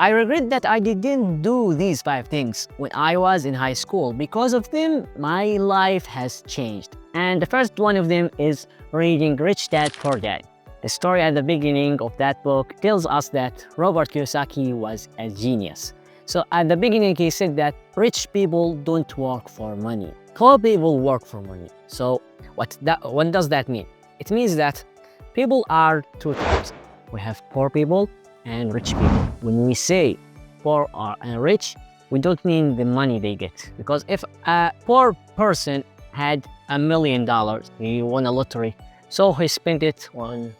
I regret that I didn't do these 5 things when I was in high school. Because of them, my life has changed. And the first one of them is reading Rich Dad Poor Dad. The story at the beginning of that book tells us that Robert Kiyosaki was a genius. So at the beginning, he said that rich people don't work for money. Poor people work for money. So what does that mean? It means that people are two types. We have poor people and rich people. When we say poor and rich, we don't mean the money they get. Because if a poor person had $1 million, he won a lottery, so he spent it on,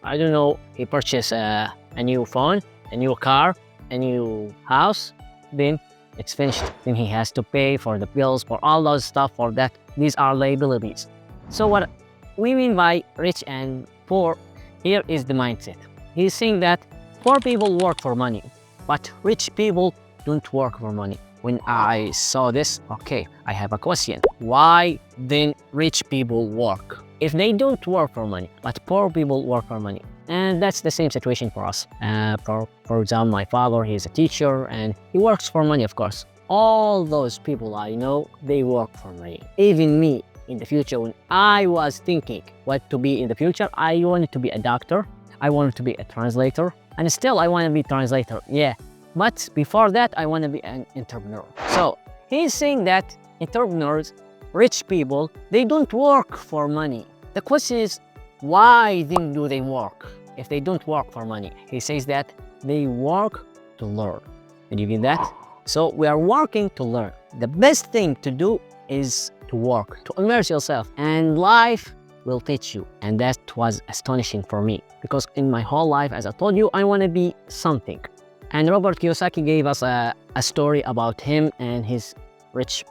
I don't know, he purchased a new phone, a new car, a new house, then it's finished. Then he has to pay for the bills, for all those stuff, for that. These are liabilities. So what we mean by rich and poor here is the mindset. He's saying that poor people work for money, but rich people don't work for money. When I saw this, okay, I have a question. Why then rich people work? If they don't work for money, but poor people work for money. And that's the same situation for us. For example, my father, he's a teacher and he works for money, of course. All those people I know, they work for money. Even me, in the future, when I was thinking what to be in the future, I wanted to be a doctor. I wanted to be a translator. And still, I want to be a translator, yeah. But before that, I want to be an entrepreneur. So he's saying that entrepreneurs, rich people, they don't work for money. The question is, why then do they work if they don't work for money? He says that they work to learn. Did you get that? So we are working to learn. The best thing to do is to work, to immerse yourself, and life will teach you. And that was astonishing for me because in my whole life, as I told you, I want to be something. And Robert Kiyosaki gave us a story about him and his rich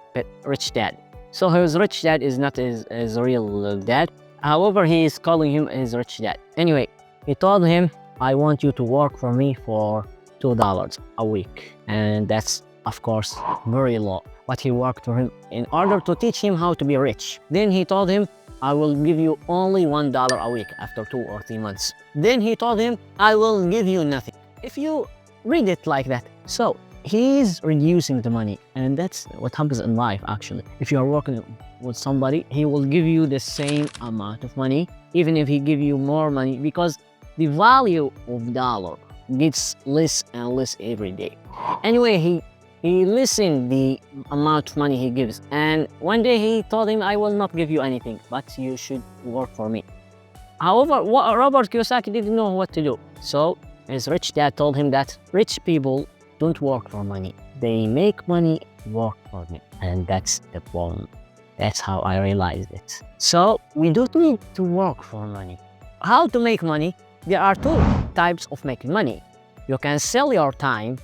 dad. So his rich dad is not his real dad. However, he is calling him his rich dad. Anyway, he told him, I want you to work for me for $2 a week. And that's, of course, very low. But he worked for him in order to teach him how to be rich. Then he told him, I will give you only $1 a week after 2 or 3 months. Then he told him, I will give you nothing. If you read it like that. So he's reducing the money, and that's what happens in life actually. If you are working with somebody, he will give you the same amount of money, even if he give you more money, because the value of dollar gets less and less every day. Anyway, he listened the amount of money he gives, and one day he told him, I will not give you anything, but you should work for me. However, Robert Kiyosaki didn't know what to do. So his rich dad told him that rich people don't work for money. They make money work for them. And that's the point. That's how I realized it. So we don't need to work for money. How to make money? There are 2 types of making money. You can sell your time,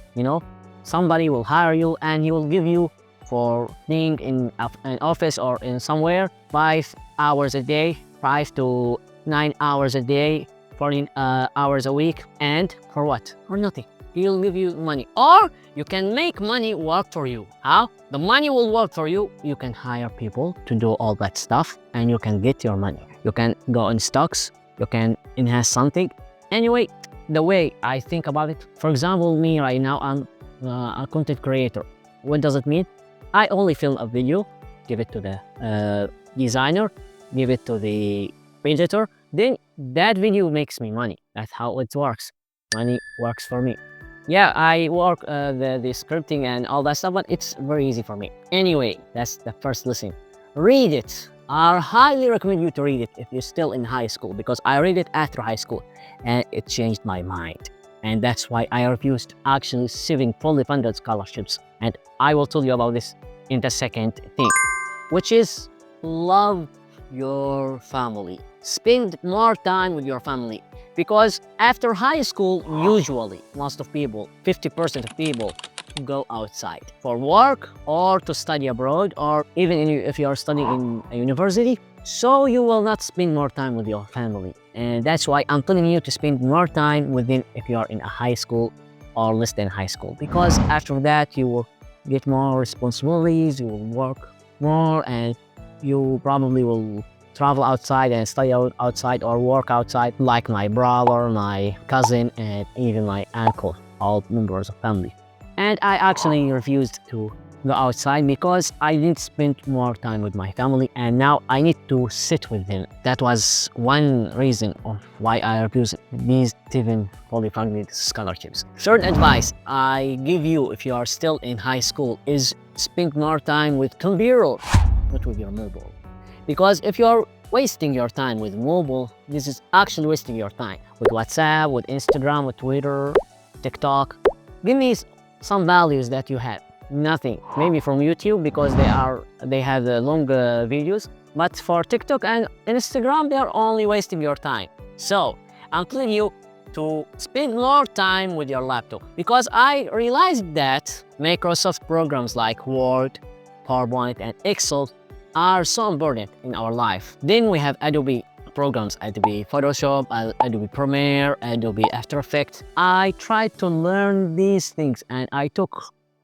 somebody will hire you and he will give you for being in an office or in somewhere 5 hours a day, 5 to 9 hours a day, 14 hours a week, and for what? For nothing. He'll give you money. Or you can make money work for you. How? The money will work for you. You can hire people to do all that stuff and you can get your money. You can go in stocks. You can enhance something. Anyway, the way I think about it, for example, me right now, I'm a content creator. What does it mean? I only film a video, give it to the designer, give it to the editor, then that video makes me money. That's how it works. Money works for me. Yeah, I work the scripting and all that stuff, but it's very easy for me. Anyway, that's the first lesson. Read it. I highly recommend you to read it if you're still in high school, because I read it after high school and it changed my mind. And that's why I refused actually 7 fully funded scholarships. And I will tell you about this in the second thing, which is love your family. Spend more time with your family, because after high school, usually most of people, 50% of people, go outside for work or to study abroad, or even if you are studying in a university. So you will not spend more time with your family. And that's why I'm telling you to spend more time with them if you are in a high school or less than high school, because after that you will get more responsibilities, you will work more, and you probably will travel outside and study outside or work outside, like my brother, my cousin, and even my uncle all members of family. And I actually refused to go outside because I didn't spend more time with my family, and now I need to sit with them. That was one reason of why I refused these 7 fully funded scholarships. Third advice I give you if you are still in high school is spend more time with computer, not with your mobile. Because if you're wasting your time with mobile, this is actually wasting your time with WhatsApp, with Instagram, with Twitter, TikTok. Give me some values that you have. Nothing. Maybe from YouTube because they have the long videos. But for TikTok and Instagram, they are only wasting your time. So I'm telling you to spend more time with your laptop, because I realized that Microsoft programs like Word, PowerPoint, and Excel are so important in our life. Then we have Adobe programs, Adobe Photoshop, Adobe Premiere, Adobe After Effects. I tried to learn these things and I took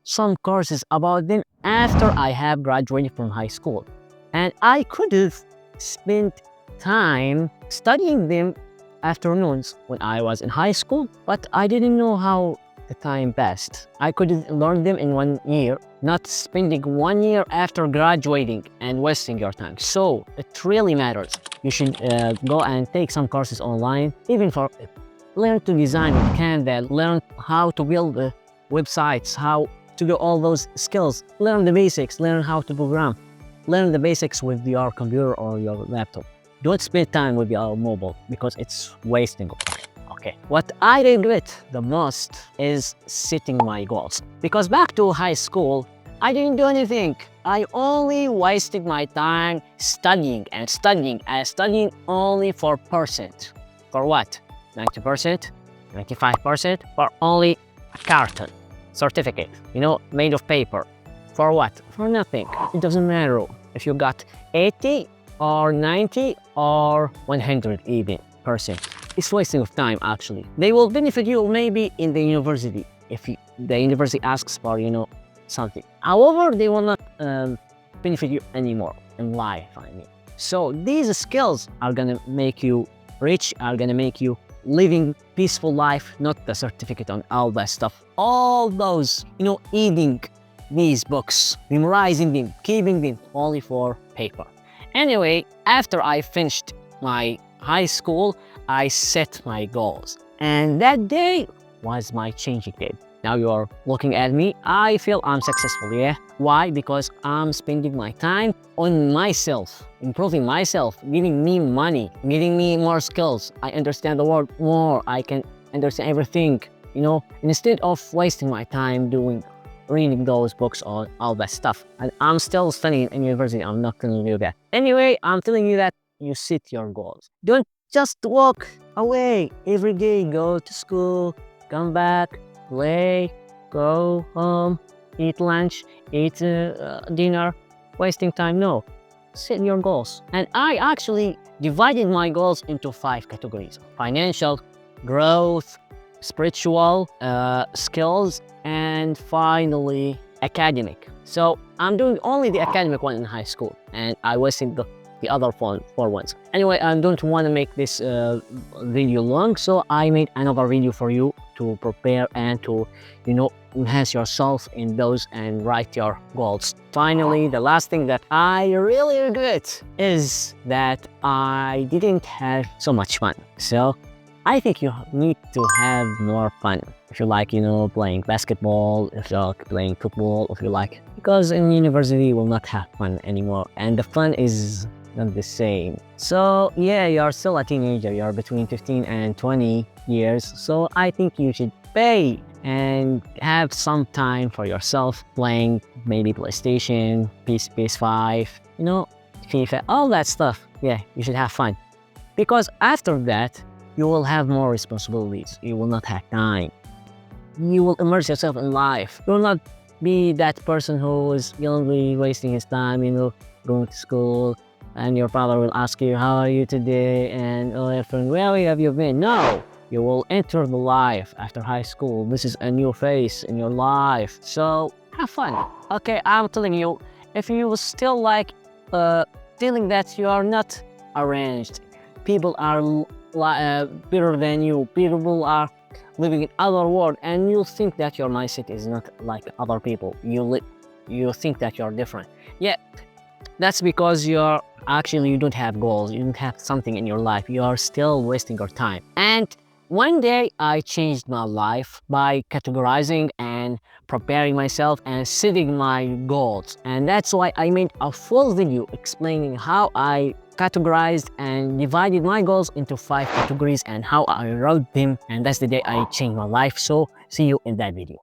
some courses about them after I have graduated from high school. And I could have spent time studying them afternoons when I was in high school, but I didn't know how the time passed. I could learn them in 1 year, not spending 1 year after graduating and wasting your time. So it really matters. You should go and take some courses online, even for learn to design with Canva, learn how to build websites, how to do all those skills, learn the basics, learn how to program, learn the basics with your computer or your laptop. Don't spend time with your mobile because it's wasting of time. Okay, what I regret the most is setting my goals. Because back to high school, I didn't do anything. I only wasted my time studying and studying and studying only for percent. For what? 90%? 95%? For only a carton certificate, made of paper. For what? For nothing. It doesn't matter if you got 80 or 90 or 100 even percent. It's wasting of time actually. They will benefit you maybe in the university if the university asks for something. However, they will not benefit you anymore in life, I mean. So these skills are gonna make you rich, are gonna make you living peaceful life, not the certificate on all that stuff. All those, eating these books, memorizing them, keeping them only for paper. Anyway, after I finished my high school, I set my goals. And that day was my changing day. Now you're looking at me, I feel I'm successful, yeah? Why? Because I'm spending my time on myself, improving myself, giving me money, giving me more skills. I understand the world more, I can understand everything, instead of wasting my time reading those books on all that stuff. And I'm still studying in university, I'm not gonna do that. Anyway, I'm telling you that you set your goals. Don't just walk away every day, go to school, come back, play, go home, eat lunch, eat dinner, wasting time. No, set your goals. And I actually divided my goals into 5 categories: financial, growth, spiritual, skills, and finally academic. So I'm doing only the academic one in high school, and I wasted the other 4 ones. Anyway, I don't want to make this video long, so I made another video for you to prepare and to enhance yourself in those and write your goals. Finally, the last thing that I really regret is that I didn't have so much fun. So I think you need to have more fun. If you like, playing basketball, if you like playing football, if you like, because in university you will not have fun anymore, and the fun is not the same. So yeah, you're still a teenager, you're between 15 and 20 years, so I think you should pay and have some time for yourself, playing maybe PlayStation, PS5, FIFA, all that stuff. Yeah, you should have fun, because after that you will have more responsibilities, you will not have time, you will immerse yourself in life. You will not be that person who is only wasting his time, going to school, and your father will ask you, how are you today? And oh, friend, where have you been? No, you will enter the life after high school. This is a new phase in your life. So have fun. Okay, I'm telling you, if you still like feeling that you are not arranged, people are better than you, people are living in other world, and you think that your mindset is not like other people. You think that you're different. Yeah, that's because you don't have goals, you don't have something in your life, you are still wasting your time. And one day I changed my life by categorizing and preparing myself and setting my goals. And that's why I made a full video explaining how I categorized and divided my goals into 5 categories and how I wrote them. And that's the day I changed my life. So see you in that video.